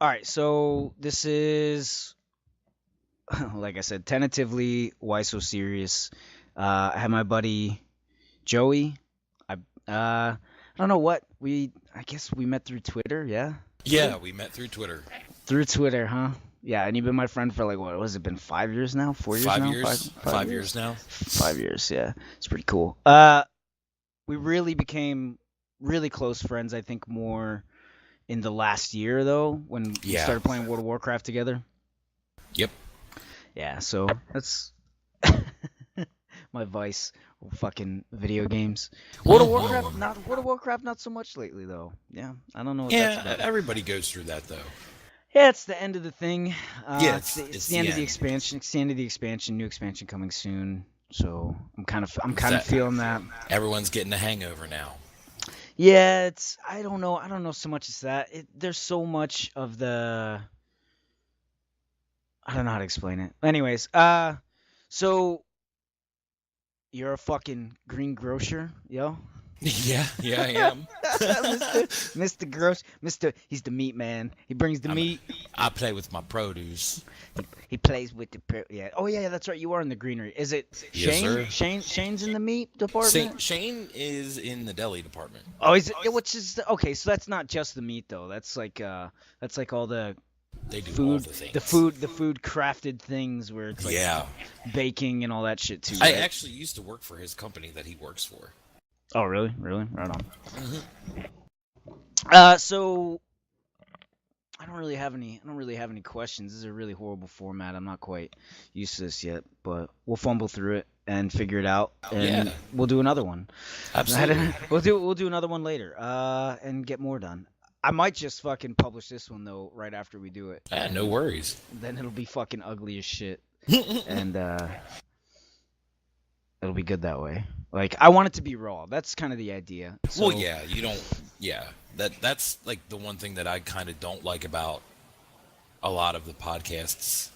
All right, so this is, like I said, tentatively Why So Serious. I have my buddy Joey. I don't know what we. I guess we met through Twitter. Yeah, Twitter. Yeah, we met through Twitter. Through Twitter, huh? Yeah, and you've been my friend for like what? Was it been 5 years now? 4 years Five now? Five years. five 5 years years? now. 5 years. Yeah, it's pretty cool. We really became really close friends. I think more in the last year though, when we Yeah. started playing World of Warcraft together. Yep. Yeah, so that's my vice. Fucking video games. World of Warcraft, not so much lately though. Yeah, I don't know what that's Yeah, about. everybody goes through that though. Yeah, it's the end of the thing. Yeah, It's it's the end the of the end. expansion. It's the end of the expansion. New expansion coming soon. So I'm kind of That feeling that. everyone's getting a hangover now. Yeah, it's I don't know. I don't know so much as that. There's so much of the I don't know how to explain it. Anyways, so you're a fucking green grocer, yo. Yeah, I am. Mr. Gross, he's the meat man. He brings the I'm, meat. I play with my produce. He plays with yeah. Oh yeah, that's right. You are in the greenery. Is it Yes, sir. Shane's in the meat department. Shane is in the deli department. Oh, is it? Yeah, which is okay. So that's not just the meat though. That's like all They do all food, the things. the food crafted things where it's like Yeah. baking and all that shit too. I Right? actually used to work for his company that he works for. Oh really? Really? Right on. Mhm. So I don't really have any questions. This is a really horrible format. I'm not quite used to this yet, but we'll fumble through it and figure it out, and Yeah, we'll do another one. absolutely. We'll do another one later, and get more done. I might just fucking publish this one though right after we do it, No and worries. then it'll be fucking ugly as shit, and it'll be good that way. Like I want it to be raw. That's kind of the idea. Well, So yeah, you don't. Yeah, that's like the one thing that I kind of don't like about a lot of the podcasts.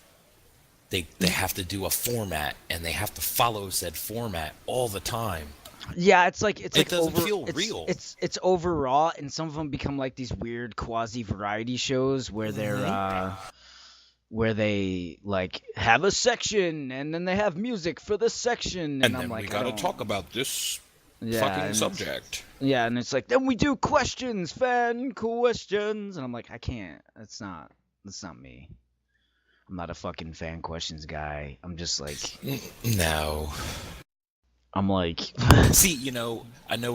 They have to do a format and they have to follow said format all the time. yeah, it's It like doesn't over feel real. it's over raw, and some of them become like these weird quasi variety shows where Hmm. where they like have a section and then they have music for the section, and And I'm then we like I gotta don't. talk about this Yeah, fucking and it's subject. yeah, and it's like then we do questions, fan questions, and I'm like I can't. That's not me. I'm not a fucking fan questions guy. I'm just like No. I'm like See, I know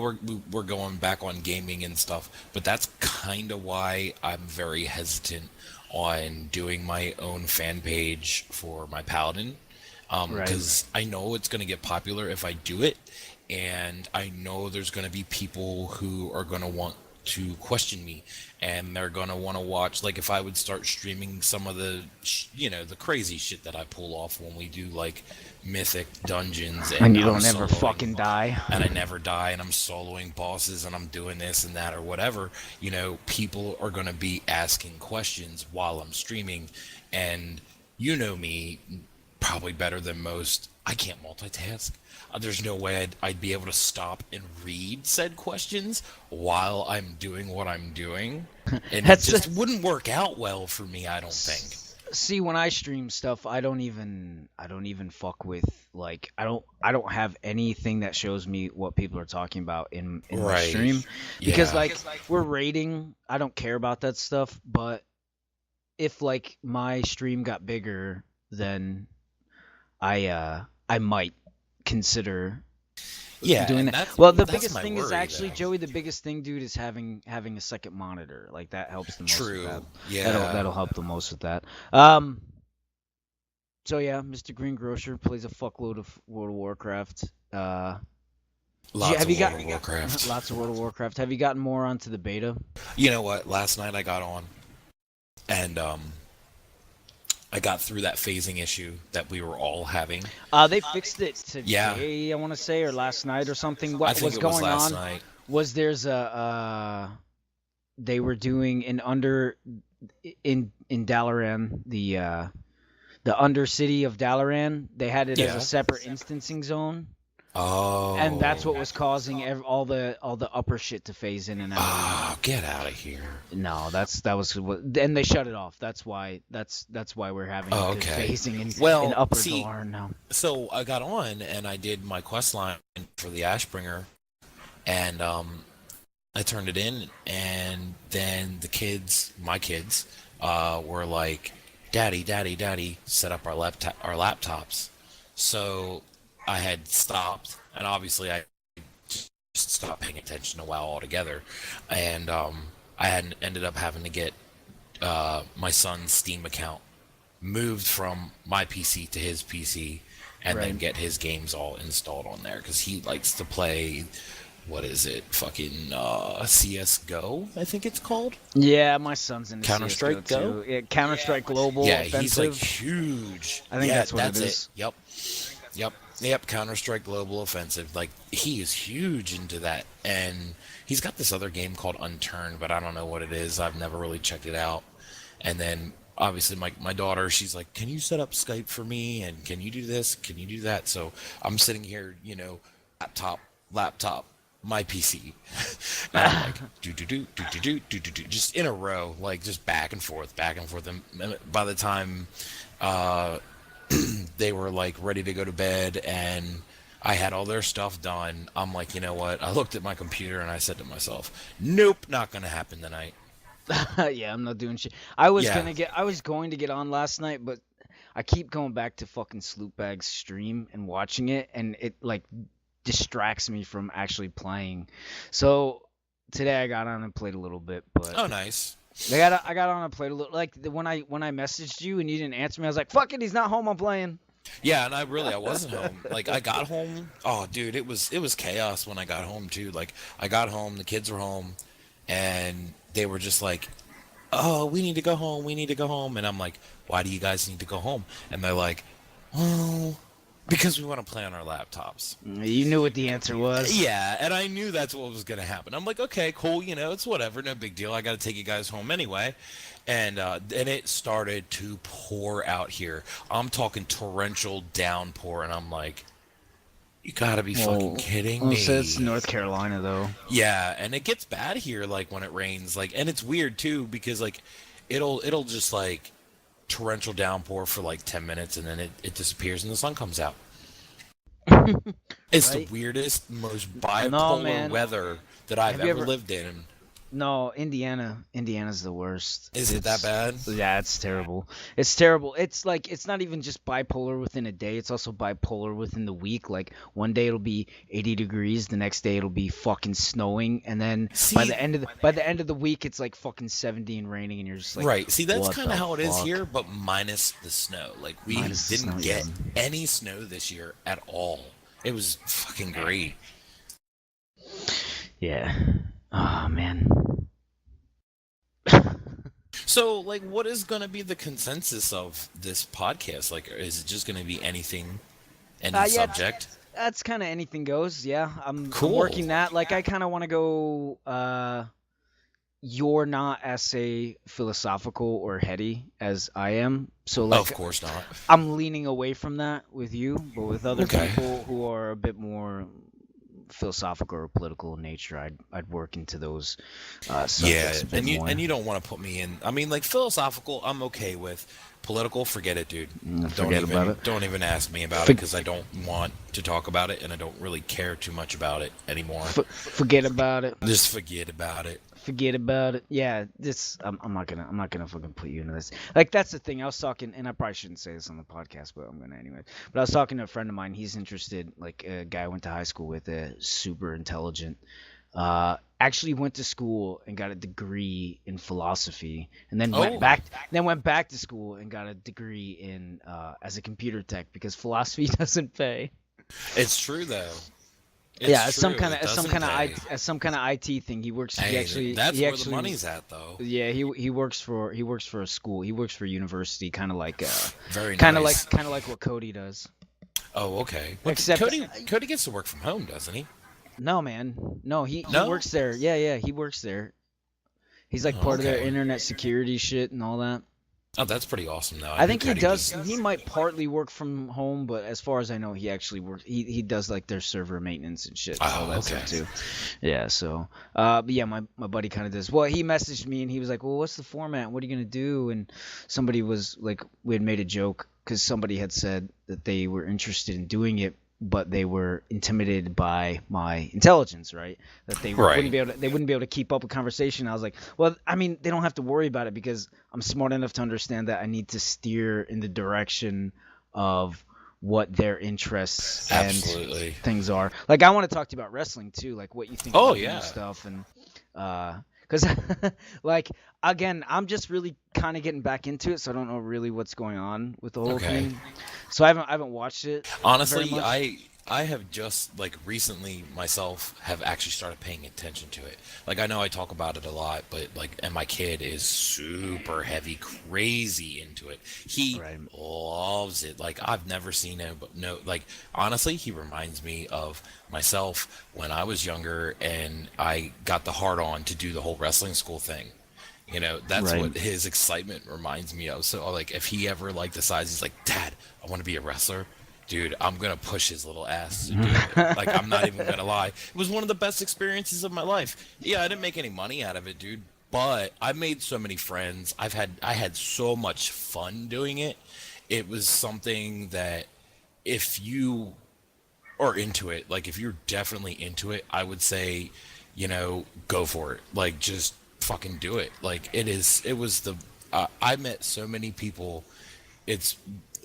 we're going back on gaming and stuff, but that's kind of why I'm very hesitant on doing my own fan page for my Paladin, right. because I know it's going to get popular if I do it, and I know there's going to be people who are going to want to question me, and they're going to want to watch, like, if I would start streaming some of the crazy shit that I pull off when we do like mythic dungeons, And and you I'm don't ever soloing fucking die. and I never die, and I'm soloing bosses, and I'm doing this and that or whatever, people are going to be asking questions while I'm streaming. And you know me probably better than most. I can't multitask. There's no way I'd be able to stop and read said questions while I'm doing what I'm doing. And it That's just wouldn't work out well for me, I don't think. See, when I stream stuff, I don't even fuck with like I don't have anything that shows me what people are talking about in my Right. stream because Yeah. like we're rating, I don't care about that stuff, but if like my stream got bigger, then I might consider Yeah, doing and that. that's Well, the that's biggest my thing is worry actually though. Joey. The biggest thing, dude, is having a second monitor. Like that helps the most with that. True. Yeah. That'll help the most with that. Um. So yeah, Mr. Green Grocer plays a fuckload of World of Warcraft. Lots Have of you got World of Warcraft. lots of World of Warcraft? Have you gotten more onto the beta? You know what? Last night I got on and I got through that phasing issue that we were all having. They fixed it Yeah, today, I want to say, or last night or something. I What think was it was going last on night. was there's a they were doing in Dalaran, the undercity of Dalaran. They had it as a Yeah. separate instancing zone. And that's what Oh. was causing all the upper shit to phase in and out. Ah, get out of here. No, that was what, and they shut it off. That's why we're having Oh, good okay. phasing in Well, upper see, Delaware now. so I got on and I did my quest line for the Ashbringer, and I turned it in, and then my kids, were like, "Daddy, Daddy, Daddy, set up our laptops." So I had stopped, and obviously I just stopped paying attention a while altogether, and I had ended up having to get my son's Steam account moved from my PC to his PC, and then Right. get his games all installed on there because he likes to play. What is it? Fucking CS:GO, I think it's called. Yeah, my son's into Counter-Strike CS:GO Go? too. Yeah, Counter-Strike Global Yeah, he's like Offensive. huge. I think Yeah, that's what it that's it. is. Yep. Yep. Yep. Counter-Strike Global Offensive. Like, he is huge into that. And he's got this other game called Unturned, but I don't know what it is. I've never really checked it out. And then obviously my daughter, she's like, "Can you set up Skype for me? And can you do this? Can you do that?" So I'm sitting here, laptop, my PC. And I'm like, do, just in a row, like just back and forth, back and forth. And by the time uh, they were like ready to go to bed and I had all their stuff done, I'm like, you know what? I looked at my computer and I said to myself, "Nope, not gonna happen tonight." Yeah, I'm not doing shit. I was Yeah. going to get on last night, but I keep going back to fucking Sloopbag's stream and watching it, and it like distracts me from actually playing. So today I got on and played a little bit, but Oh, nice. I got on and played a little. Like when I messaged you and you didn't answer me, I was like, "Fuck it, he's not home. I'm playing." Yeah, and I wasn't home. Like, I got home. Oh, dude, it was chaos when I got home too. Like, I got home, the kids were home, and they were just like, "Oh, we need to go home. We need to go home." And I'm like, "Why do you guys need to go home?" And they're like, "Well, because we want to play on our laptops." You knew what the answer was. Yeah, and I knew that's what was going to happen. I'm like, "Okay, cool, it's whatever, no big deal. I got to take you guys home anyway." And it started to pour out here. I'm talking torrential downpour, and I'm like, "You got to be fucking kidding Well, me." so it's North Carolina though. Yeah, and it gets bad here, like when it rains, like, and it's weird too because like it'll just like torrential downpour for like 10 minutes, and then it disappears and the sun comes out. It's the Right? weirdest, most No, bipolar man. weather that I've Have you ever ever? lived in. No, Indiana's the worst. Is it that bad? Yeah, it's terrible. It's terrible. It's like it's not even just bipolar within a day. It's also bipolar within the week. Like one day it'll be 80 degrees, the next day it'll be fucking snowing, and then by See, the end of the week it's like fucking 70 and raining, and you're just like, right. See, that's what kind of the how it is fuck? here, but minus the snow. Like, we Minus the didn't snow, get yeah. any snow this year at all. It was fucking great. Yeah. Oh man. So, like, what is going to be the consensus of this podcast? Like, is it just going to be anything, any Yeah, subject? that's kind of anything goes. Yeah, I'm Cool. working that. Like I kind of want to go. You're not as say philosophical or heady as I am, so Oh, like of course not. I'm leaning away from that with you, but with other Okay. people who are a bit more philosophical or political in nature, I'd work into those Yeah, subjects a bit and you more. and you don't want to put me in. I mean, like, philosophical, I'm okay with. Political, forget it, dude. Forget about it. Don't even ask me about For- it because I don't want to talk about it, and I don't really care too much about it anymore. Forget about it. Just forget about it. Forget about it. Yeah, this I'm not gonna fucking put you into this. Like that's the thing. I was talking, and I probably shouldn't say this on the podcast, but I'm gonna anyway. But I was talking to a friend of mine. He's interested, like a guy I went to high school with, super intelligent. Actually went to school and got a degree in philosophy, and then Oh. went back to school and got a degree in as a computer tech because philosophy doesn't pay. It's true though. It's Yeah, as true, some it kind of doesn't pay. as some kind of IT thing. He works. Hey, He actually. that's he where actually, the money's at, though. Yeah, he works for a school. He works for a university, kind of like Very kind of nice. like what Cody does. Oh, okay. Well, Except- Cody gets to work from home, doesn't he? No, man. No, he No? works there. Yeah, he works there. He's like part of their Okay. internet security shit and all that. Oh, that's pretty awesome though. I I knew think he Cuddy does. was. He might partly work from home, but as far as I know, he actually works. He does like their server maintenance and shit, all Oh, that okay. stuff too. Yeah. So, but yeah, my buddy kind of does. Well, he messaged me and he was like, "Well, what's the format? What are you gonna do?" And somebody was like, we had made a joke because somebody had said that they were interested in doing it, but they were intimidated by my intelligence, right? That they wouldn't Right. be able to, they wouldn't be able to keep up a conversation. I was like, well, I mean, they don't have to worry about it because I'm smart enough to understand that I need to steer in the direction of what their interests and Absolutely. things are. Like, I want to talk to you about wrestling too, like what you think Oh about the new yeah. stuff and because like again, I'm just really kind of getting back into it, so I don't know really what's going on with the whole Okay. thing. So I haven't watched it very Honestly, much. I have just like recently myself have actually started paying attention to it. Like I know I talk about it a lot, but like and my kid is super heavy, crazy into it. He Right. loves it. Like I've never seen him, but no, like honestly, he reminds me of myself when I was younger and I got the hard on to do the whole wrestling school thing. You know, that's Right. what his excitement reminds me of. So, like, if he ever like decides he's like, Dad, I want to be a wrestler, dude, I'm gonna push his little ass to do it. Like, I'm not even gonna lie. It was one of the best experiences of my life. Yeah, I didn't make any money out of it, dude, but I made so many friends. I had so much fun doing it. It was something that if you are into it, like if you're definitely into it, I would say, go for it. Like just fucking do it. Like it was I met so many people. It's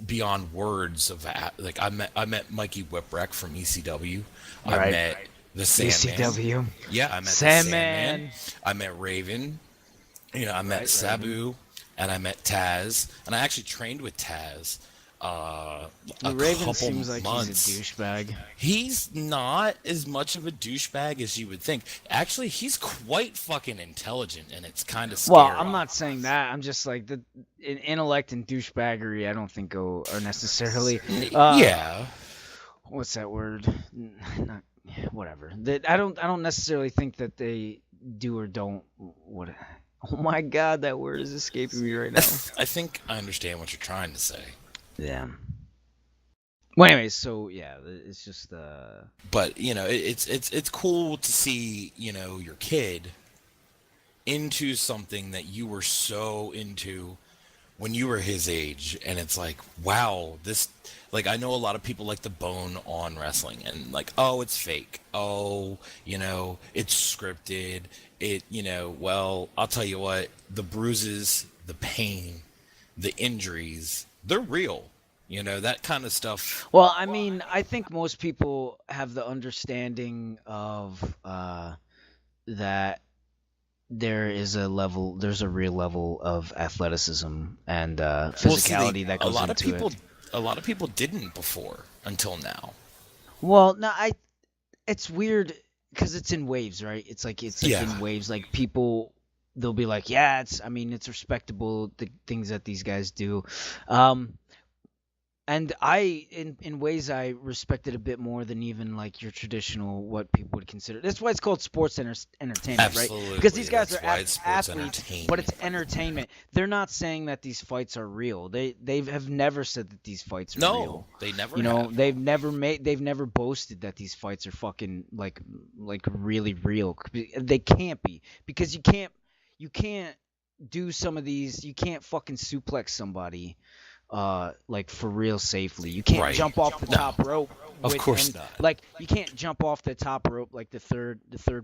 beyond words of like I met Mikey Whipwreck from ECW. I Right. met the Sandman. ECW. Yeah, I met the Sandman. Sandman. I met Raven. I met Right, Raven. Sabu, and I met Taz, and I actually trained with Taz a Raven couple seems like months. he's a douchebag. He's not as much of a douchebag as you would think. Actually, he's quite fucking intelligent, and it's kind of Well, scary. I'm not saying that. I'm just like the intellect and douchebaggery. I don't think go are necessarily. Yeah. What's that word? Not whatever. That I don't necessarily think that they do or don't. What? Oh my God, that word is escaping me right now. I think I understand what you're trying to say. Yeah. Well, anyways, so yeah, it's just But, it's cool to see, your kid into something that you were so into when you were his age, and it's like, wow, this, like, I know a lot of people like to bone on wrestling and like, oh, it's fake, oh, it's scripted, well, I'll tell you what, the bruises, the pain, the injuries, they're real, that kind of stuff. Well, I mean, I think most people have the understanding of that there's a real level of athleticism and Well, see, physicality that goes into it. a lot of people didn't before until now. Well, no, it's weird because it's in waves, right? It's like Yeah. in waves. Like people, they'll be like, yeah, I mean, it's respectable the things that these guys do. Um, And in ways, I respect it a bit more than even like your traditional what people would consider. That's why it's called sports entertainment, right? Because these Absolutely. guys That's are why it's sports athletes, but it's entertainment. entertainment. They're not saying that these fights are real. They have never said that these fights are No, real. they never You know, have. they've never boasted that these fights are fucking like really real. They can't be because you can't do some of these. You can't fucking suplex somebody like for real safely. You can't Right. jump off the No, top rope of with course and not. like you can't jump off the top rope like the third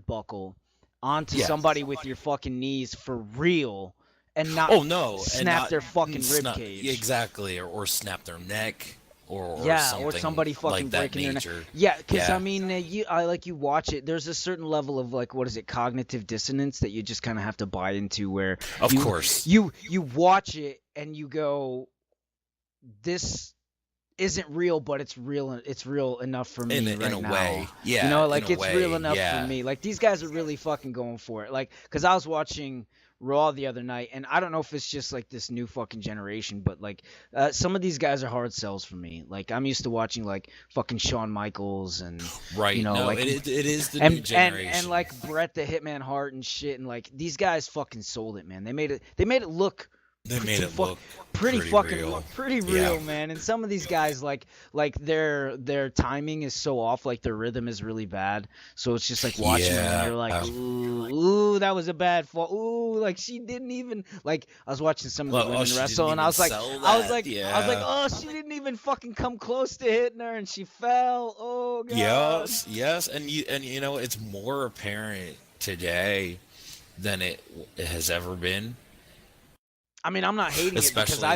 buckle onto Yeah. somebody with your fucking knees for real and not Oh no, and snap not their fucking rib snap, cage. exactly, or snap their neck, or Yeah, something or somebody fucking like that breaking their neck. nature. Yeah, because Yeah, I mean, you watch it. There's a certain level of like, what is it, cognitive dissonance that you just kind of have to buy into, where of you course. you watch it and you go, this isn't real, but it's real. It's real enough for me In right a now. way, You yeah. know, In like a it's real way, enough for yeah. me. Like these guys are really fucking going for it. Like, cause I was watching Raw the other night, and I don't know if it's just like this new fucking generation, but like some of these guys are hard sells for me. Like I'm used to watching like fucking Shawn Michaels and Right. No, like it is the new and generation. like Bret the Hitman Hart and shit, and like these guys fucking sold it, man. They made it look They made it look pretty pretty fucking real. pretty Yeah. real, man. And some of these guys like their timing is so off, like their rhythm is really bad. So it's just like watching them and Yeah. you're like, ooh, that was a bad fall. Ooh, like she didn't even like. I was watching some of the women She wrestle didn't and I even was like, sell I was that. like, Yeah. oh, she didn't even fucking come close to hitting her and she fell. Oh god. Yes, and you know it's more apparent today than it has ever been. I mean, I'm not hating it because Especially, I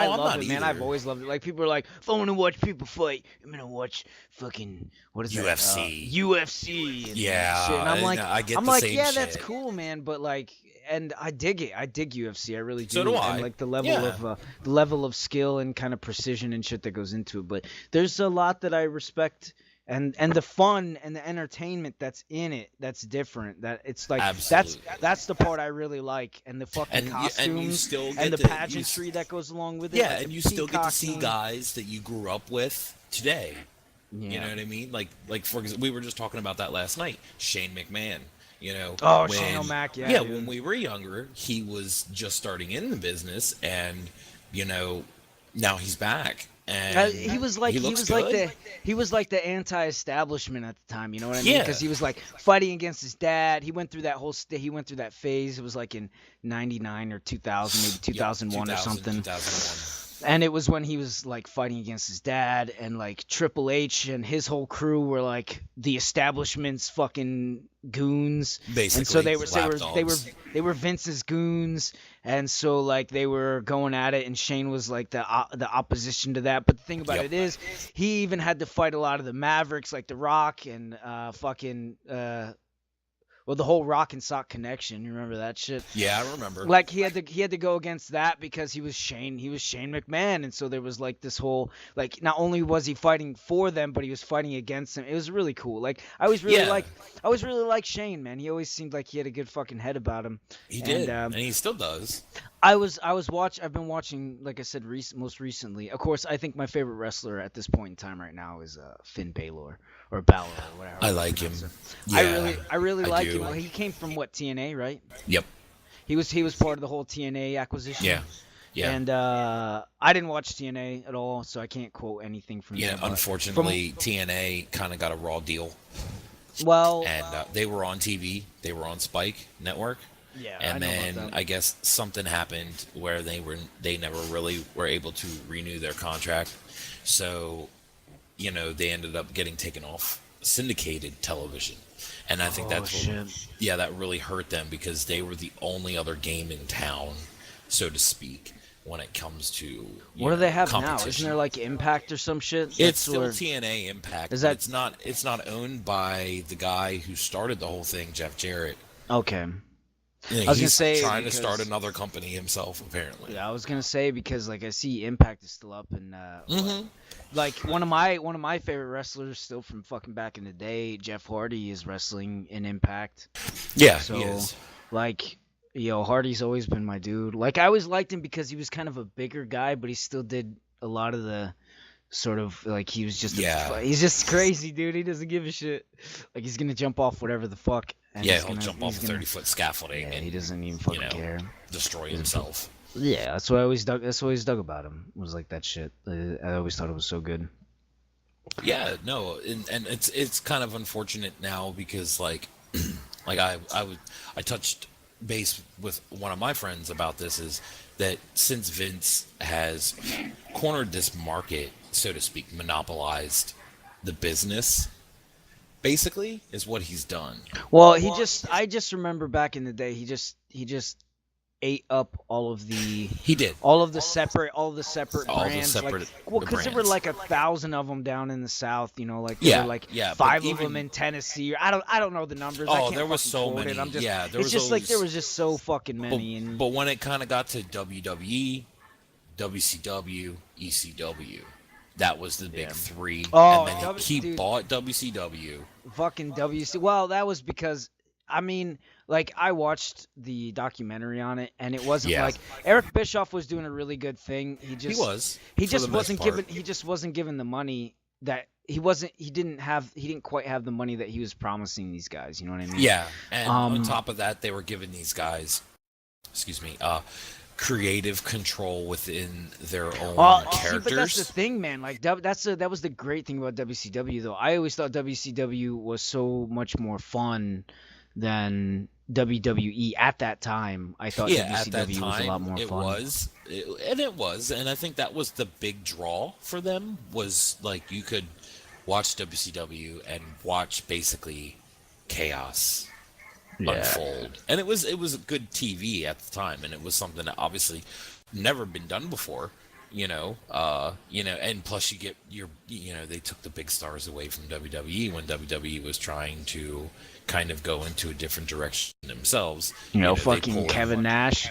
I'm love not it, man. I've either. always loved it. Like people are like, if I want to watch people fight, I'm gonna watch fucking what is UFC. that? UFC and Yeah, shit. And I'm like, I get the same yeah, that's shit. cool, man. But like, and I dig it. I dig UFC. I really do. So do And I. like the Yeah. level of skill and kind of precision and shit that goes into it. But there's a lot that I respect. And the fun and the entertainment that's in it, that's different. That it's like Absolutely. that's the part I really like, and the fucking And you costumes still and get the to- you pageantry that goes along with it. Yeah, like and the you still get to see peacocking. guys that you grew up with today. Yeah. You know what I mean? Like for example, we were just talking about that last night. Shane McMahon. You know. Oh, Shane O'Mac, yeah, dude. When we were younger, he was just starting in the business, and you know, now he's back. And He was like the anti-establishment at the time. You know what I mean? Yeah. Because he was like fighting against his dad. He went through that he went through that phase. It was like in '99 or 2000, maybe 2001 or something. 2001. And it was when he was like fighting against his dad, and like Triple H and his whole crew were like the establishment's fucking goons. Basically, and so lapdogs. they were Vince's goons, and so like they were going at it, and Shane was like the opposition to that. But the thing about Yep. it is, he even had to fight a lot of the Mavericks, like The Rock and the whole Rock and Sock connection. You remember that shit? Yeah, I remember. Like he had to go against that because he was Shane McMahon, and so there was like this whole like not only was he fighting for them, but he was fighting against them. It was really cool. Like I always really like Shane, man. He always seemed like he had a good fucking head about him. He did, and he still does. I've been watching, like I said, most recently. Of course, I think my favorite wrestler at this point in time right now is Finn Balor or Balor or whatever. I like him. I really like do. him. Well, he came from what, TNA, right? Yep. He was part of the whole TNA acquisition. Yeah. Yeah. And I didn't watch TNA at all, so I can't quote anything from Yeah, them. but unfortunately, TNA kind of got a raw deal, Well, and they were on TV. They were on Spike Network, yeah, I and know then about them. I guess something happened where they never really were able to renew their contract. So, you know, they ended up getting taken off syndicated television, and I think that really hurt them because they were the only other game in town, so to speak, when it comes to What do they have now? competition. Isn't there like Impact or some shit? It's That's still where- TNA Impact. Is but that- it's not owned by the guy who started the whole thing, Jeff Jarrett. Okay. Yeah, I was gonna he's say trying because- to start another company himself, apparently. Yeah, I was gonna say because like I see Impact is still up and like one of my favorite wrestlers still from fucking back in the day, Jeff Hardy, is wrestling in Impact. Yeah, So he is. like, Hardy's always been my dude. Like I always liked him because he was kind of a bigger guy, but he still did a lot of the sort of like he was just he's just crazy, dude. He doesn't give a shit. Like he's gonna jump off whatever the fuck. And Yeah, he's he'll gonna, jump he's off a gonna- 30-foot scaffolding Yeah, and he doesn't even fucking care. destroy himself. Yeah, that's what I always dug. That's what I always dug about him. Was like that shit. I always thought it was so good. Yeah, no, and it's kind of unfortunate now because like I touched base with one of my friends about this is that since Vince has cornered this market, so to speak, monopolized the business, basically is what he's done. Well, I just remember back in the day, he just ate up all of the He did. separate All the brands. separate Because there were brands. like 1,000 of them down in the South. You know, like Yeah, there were like yeah, but 5 of even- them in Tennessee. I don't know the numbers. I Oh, can't there was fucking so quote many. It. I'm just, Yeah, there it's was just like there always- was just so fucking many. And But when it kind of got to WWE, WCW, ECW, that was the big three. Oh, and then he dude. bought WCW. fucking WC. Well, that was because I mean, like I watched the documentary on it, and it wasn't Yeah. like Eric Bischoff was doing a really good thing. He He just was. he for just the most wasn't part. given he just wasn't given the money that he didn't quite have the money that he was promising these guys. You know what I mean? Yeah, and on Um, top of that, they were giving these guys, excuse me, creative control within their own Well, see, but that's the characters. thing, man. Like that was the great thing about WCW, though. I always thought WCW was so much more fun than WWE at that time. I thought Yeah, at that WCW was a lot time more it fun. was, and I think that was the big draw for them was like you could watch WCW and watch basically chaos Yeah. unfold, and it was good TV at the time, and it was something that obviously never been done before. And plus you get they took the big stars away from WWE when WWE was trying to kind of go into a different direction themselves. They Fucking pull in Kevin Nash,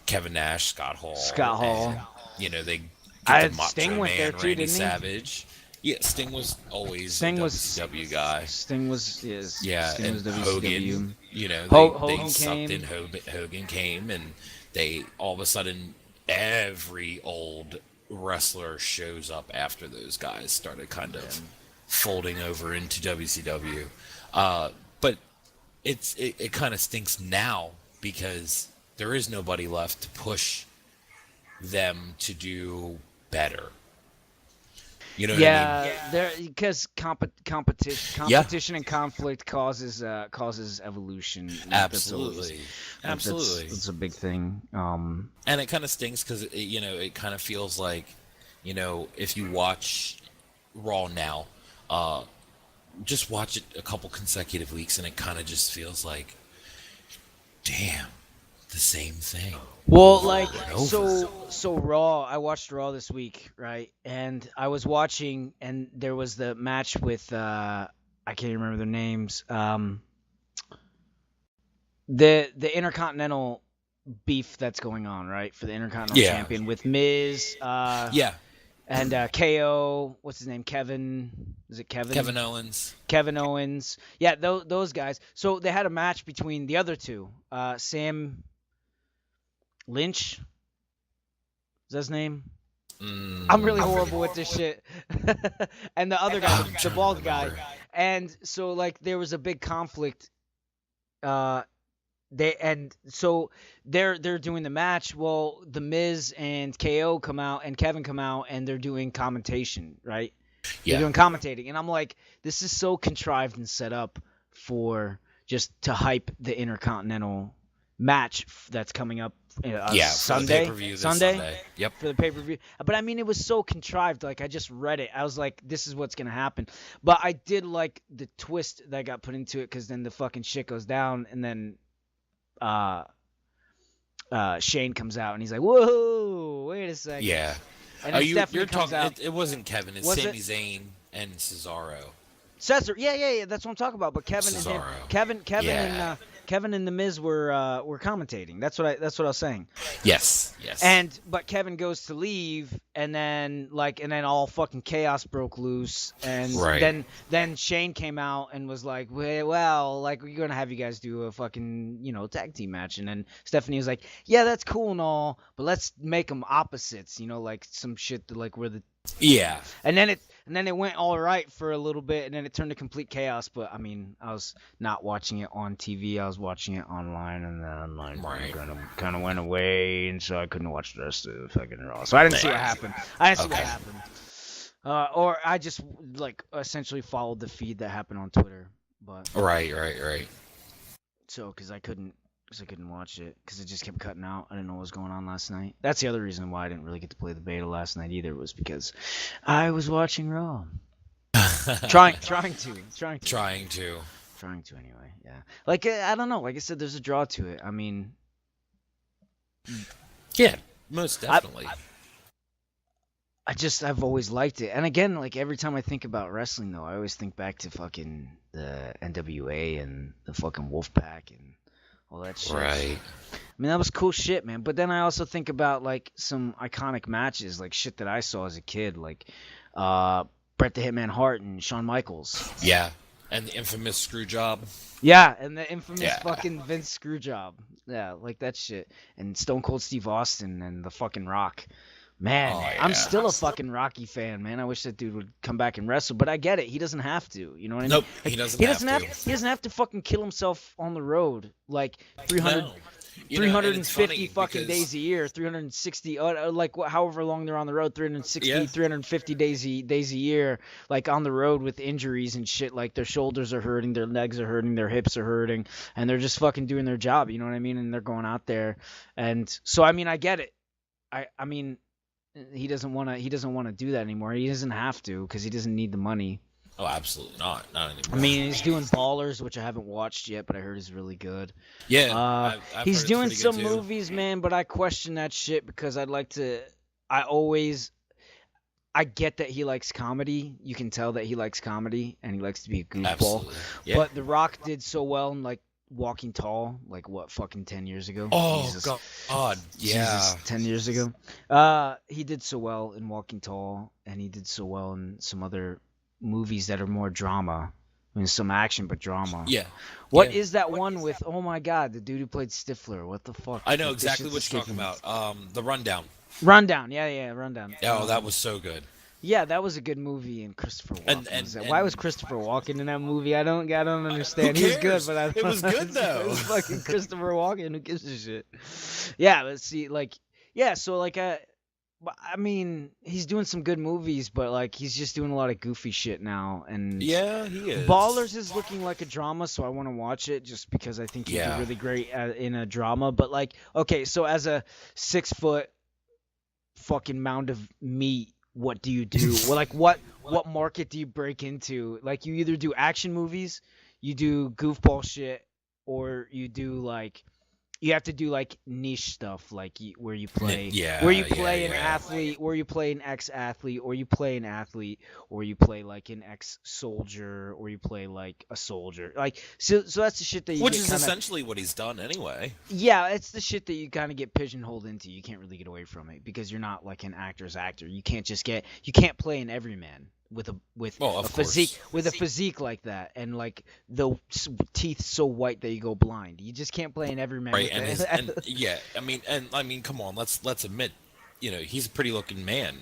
Kevin Nash, Scott Hall, Scott Hall. and they get the Sting Macho went there Man, too, Randy didn't he? Savage. Yeah, Sting was always Sting a was WCW guy. Sting was yes. Yeah, Sting was and WCW. Hogan, they Hogan sucked came. in Hogan came, and they all of a sudden every old wrestler shows up after those guys started kind of folding over into WCW. But it kind of stinks now because there is nobody left to push them to do better. You know what I mean? Yeah, there because Yeah. competition and conflict causes evolution. Absolutely. That's Absolutely. that's a big thing. And it kind of stinks because it kind of feels like, if you watch Raw now, just watch it a couple consecutive weeks, and it kind of just feels like, damn, the same thing. Well, over like and over. so Raw. I watched Raw this week, right? And I was watching, and there was the match with I can't even remember their names. The Intercontinental beef that's going on, right, for the Intercontinental Yeah. Champion with Miz, Yeah, and KO. What's his name? Kevin. Is it Kevin? Kevin Owens. Kevin Owens. Yeah, those guys. So they had a match between the other two. Sam Lynch. Is that his name? I'm really horrible with this shit. And the other guy, I'm the trying to bald guy. remember. And so like there was a big conflict. They're doing the match. Well, the Miz and KO come out and Kevin come out and they're doing commentation, right? They're Yeah, doing commentating, and I'm like, this is so contrived and set up for just to hype the Intercontinental match that's coming up yeah. For the Sunday. pay-per-view this Sunday. Yep. For the pay-per-view. But I mean, it was so contrived. Like, I just read it. I was like, this is what's going to happen. But I did like the twist that got put into it because then the fucking shit goes down and then Shane comes out and he's like, whoa, wait a second. Yeah. And Oh, then you're Stephanie comes talking. out. It wasn't Kevin. It's Was Sami it? Zayn and Cesaro. Cesar, yeah, that's what I'm talking about. But Kevin and him, Cesaro. Kevin Kevin and the Miz were commentating. That's what I was saying. Yes. But Kevin goes to leave, and then all fucking chaos broke loose, and Right. then Shane came out and was like, well, like we're gonna have you guys do a fucking tag team match, and then Stephanie was like, yeah, that's cool and all, but let's make them opposites, like some shit that like where the Yeah. and then it went all right for a little bit, and then it turned to complete chaos. But I mean, I was not watching it on TV. I was watching it online, and then online Right. kind of went away, and so I couldn't watch the rest of the fucking Raw. So I didn't see what happened. Okay. Or I just like essentially followed the feed that happened on Twitter. But Right. so because I couldn't watch it because it just kept cutting out. I didn't know what was going on last night. That's the other reason why I didn't really get to play the beta last night either, was because I was watching Raw. trying to anyway. Yeah, like I don't know. Like I said, there's a draw to it. I mean, Yeah. Most definitely. I've always liked it. And again, like every time I think about wrestling, though, I always think back to fucking the NWA and the fucking Wolfpack and all that shit. Right. I mean, that was cool shit, man. But then I also think about like some iconic matches, like shit that I saw as a kid, like Bret the Hitman Hart and Shawn Michaels. Yeah. And the infamous screw job. Yeah, and the infamous Yeah. fucking Vince Screwjob. Yeah, like that shit. And Stone Cold Steve Austin and the fucking Rock. Man, Oh, I'm yeah. still a fucking Rocky fan, man. I wish that dude would come back and wrestle, but I get it. He doesn't have to. You know what I mean? Nope, Like, he doesn't He have doesn't to. have. He doesn't have to fucking kill himself on the road, like 300. No. And it's 350 funny fucking because days a year, 360, like however long they're on the road, 360, yeah, 350 days a year, like on the road with injuries and shit. Like their shoulders are hurting, their legs are hurting, their hips are hurting, and they're just fucking doing their job. You know what I mean? And they're going out there, and so I mean, I get it. I mean, he doesn't want to do that anymore. He doesn't have to because he doesn't need the money. oh, absolutely not anymore. I mean, he's doing Ballers, which I haven't watched yet, but I heard is really good. Yeah, I've He's heard it's doing pretty some good too. movies, man, but I question that shit because I'd like to. I get that he likes comedy. You can tell that he likes comedy and he likes to be a goofball. Absolutely, yeah. But The Rock did so well in like Walking Tall, like what, fucking 10 years ago? Oh Jesus. God, yeah. Jesus, 10 years ago. He did so well in Walking Tall, and he did so well in some other movies that are more drama. I mean, some action, but drama. Yeah. What yeah. is that one with, oh my god, the dude who played Stifler? What the fuck? I know Like, this exactly shit's what you're talking escaping me. about. The Rundown. Rundown, yeah, Rundown. Oh, that was so good. Yeah, that was a good movie, and Christopher Walken And- was that. and- Why was Christopher Walken in that movie? I don't understand. He was good, cares? but I don't It was good, though. It was fucking Christopher Walken. Who gives a shit? Yeah, let's see, like, yeah, so like, I mean, he's doing some good movies, but like, he's just doing a lot of goofy shit now. And Yeah, he is. Ballers is looking like a drama, so I want to watch it just because I think he'd Yeah. be really great in a drama. But like, okay, so as a 6 foot fucking mound of meat, what do you do? Well, like, what market do you break into? Like, you either do action movies, you do goofball shit, or you do like, you have to do like niche stuff, like where you play, Yeah, where you play yeah, an yeah. athlete, or you play an ex-athlete, or you play an athlete, or you play like an ex-soldier, or you play like a soldier. Like, so that's the shit that you Which get is kinda, essentially what he's done anyway. yeah, it's the shit that you kind of get pigeonholed into. You can't really get away from it because you're not like an actor's actor. You can't play an everyman with Well, a of physique course. with a physique like that, and like the teeth so white that you go blind. You just can't play an everyman. Right, with and that. yeah, I mean, come on, let's admit, he's a pretty looking man,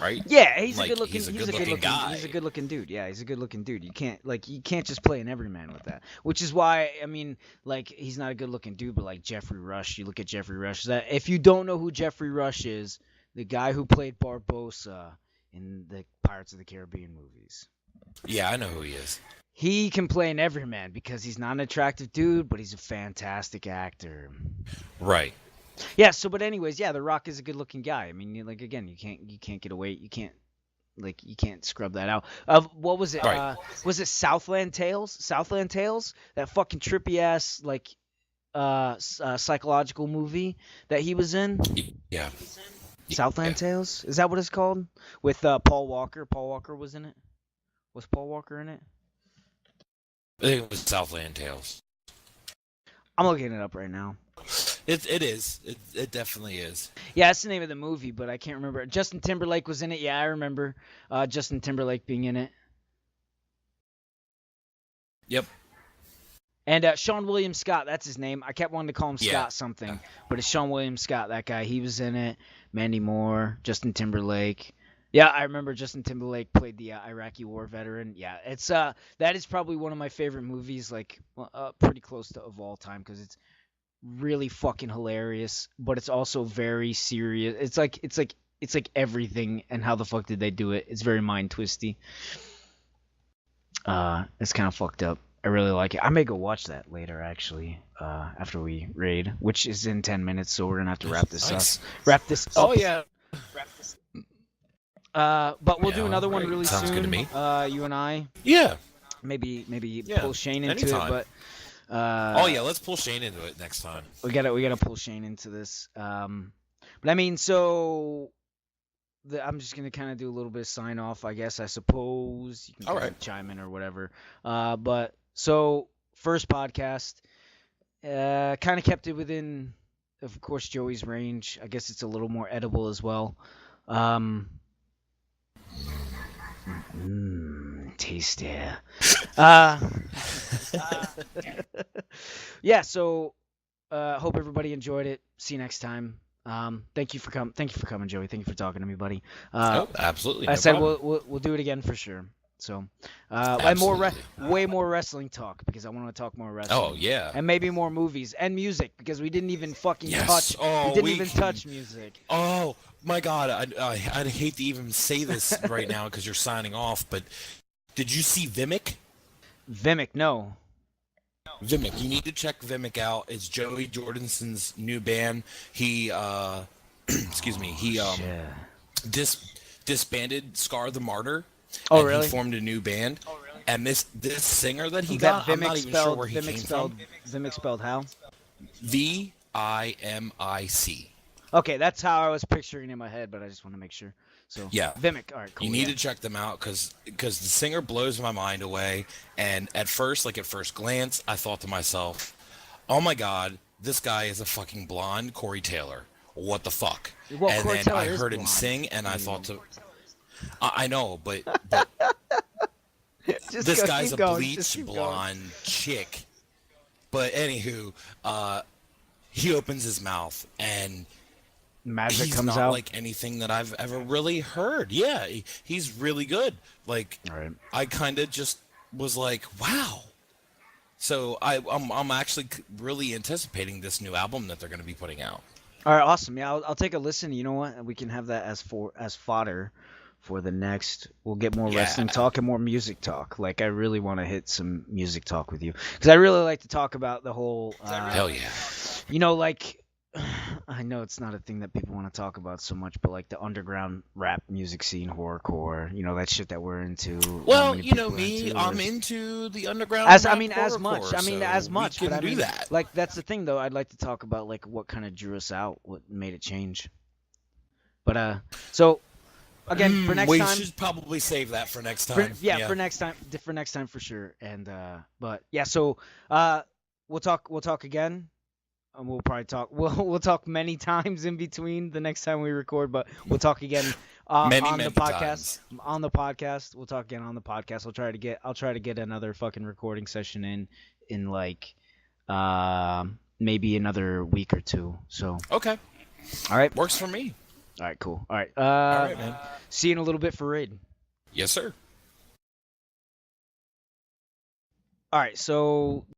right? Yeah, he's Like, a good looking. he's a He's a good-looking good looking. guy. He's a good looking dude. Yeah, he's a good looking dude. You can't just play an everyman with that. Which is why, I mean, like, he's not a good looking dude, but like Jeffrey Rush. You look at Jeffrey Rush. That if you don't know who Jeffrey Rush is, the guy who played Barbosa in the Pirates of the Caribbean movies. Yeah, I know who he is. He can play an everyman because he's not an attractive dude, but he's a fantastic actor. Right. Yeah. So, but anyways, yeah, The Rock is a good-looking guy. I mean, like, again, you can't get away. You can't scrub that out. What was it? Right. Was it Southland Tales? Southland Tales? That fucking trippy ass like psychological movie that he was in. Yeah. Southland Yeah. Tales? Is that what it's called? With Paul Walker. Paul Walker was in it. Was Paul Walker in it? I think it was Southland Tales. I'm looking it up right now. It is. It definitely is. Yeah, that's the name of the movie, but I can't remember. Justin Timberlake was in it. Yeah, I remember Justin Timberlake being in it. Yep. And Sean William Scott, that's his name. I kept wanting to call him Yeah. Scott something, but it's Sean William Scott, that guy. He was in it. Mandy Moore, Justin Timberlake. Yeah, I remember Justin Timberlake played the Iraqi war veteran. Yeah, it's that is probably one of my favorite movies, like pretty close to of all time, because it's really fucking hilarious, but it's also very serious. It's like everything, and how the fuck did they do it? It's very mind twisty. It's kind of fucked up. I really like it. I may go watch that later, actually, after we raid, which is in 10 minutes, so we're gonna have to wrap this Nice. up. Wrap this up. Oh yeah. But we'll do Yeah, another one right. really Sounds soon. good to me. You and I, Yeah. maybe Yeah, pull Shane into anytime. it, but Oh yeah. Let's pull Shane into it next time. we gotta pull Shane into this. But I mean, so I'm just gonna kind of do a little bit of sign off, I guess. I suppose you can All kinda right. chime in or whatever. But so first podcast, kind of kept it within, of course, Joey's range. I guess it's a little more edible as well. Tasty. Yeah. So hope everybody enjoyed it. See you next time. Thank you for coming, Joey. Thank you for talking to me, buddy. Oh, absolutely. I No said problem. we'll do it again for sure. So, Absolutely. way more wrestling talk because I want to talk more wrestling. Oh yeah. And maybe more movies and music because we didn't even fucking Yes. touch. We Oh, didn't we even can. touch music. Oh my God. I'd hate to even say this right now because you're signing off, but did you see Vimic? Vimic, no. Vimic. You need to check Vimic out. It's Joey Jordison's new band. He excuse me. He Shit. disbanded Scar the Martyr, Oh, and really? he formed a new band. And this singer that he That got, I'm Vimic not even sure spelled where he came from. Vimic spelled how? Vimic. Okay, that's how I was picturing in my head, but I just want to make sure. So Yeah. Vimic, all right, cool. You need yeah. to check them out because the singer blows my mind away. And at first glance, I thought to myself, "Oh my God, this guy is a fucking blonde Corey Taylor. What the fuck?" Well, And Corey then Taylor I is heard him blonde. sing, and I thought to, I know, but Just this go, guy's keep a going, bleach just keep going. blonde chick. But anywho, he opens his mouth and Magic he's comes not out. like anything that I've ever really heard. Yeah, he's really good. Like, All right. I kind of just was like, wow. So I'm actually really anticipating this new album that they're going to be putting out. All right, awesome. Yeah, I'll take a listen. You know what? We can have that as fodder for the next. We'll get more Yeah. wrestling talk and more music talk. Like I really want to hit some music talk with you because I really like to talk about the whole. Hell yeah. You know, like I know it's not a thing that people want to talk about so much, but like the underground rap music scene, horrorcore. You know that shit that we're into. Well, many you know people are me, into, I'm or- into the underground. As rap as much. horrorcore, I mean, so as much. we But can I do mean, that. like that's the thing, though. I'd like to talk about like what kind of drew us out, what made it change. But so again, for next we time. should probably save that for next For, time. yeah, for next time for sure. And but yeah, so we'll talk again. And we'll probably talk. We'll talk many times in between the next time we record, but we'll talk again Many, on many the podcast. times. On the podcast, we'll talk again on the podcast. I'll try to get another fucking recording session in like maybe another week or two. So Okay, all right, works for me. all right, cool. All right, All right, man. see you in a little bit for Raid. Yes, sir. All right, so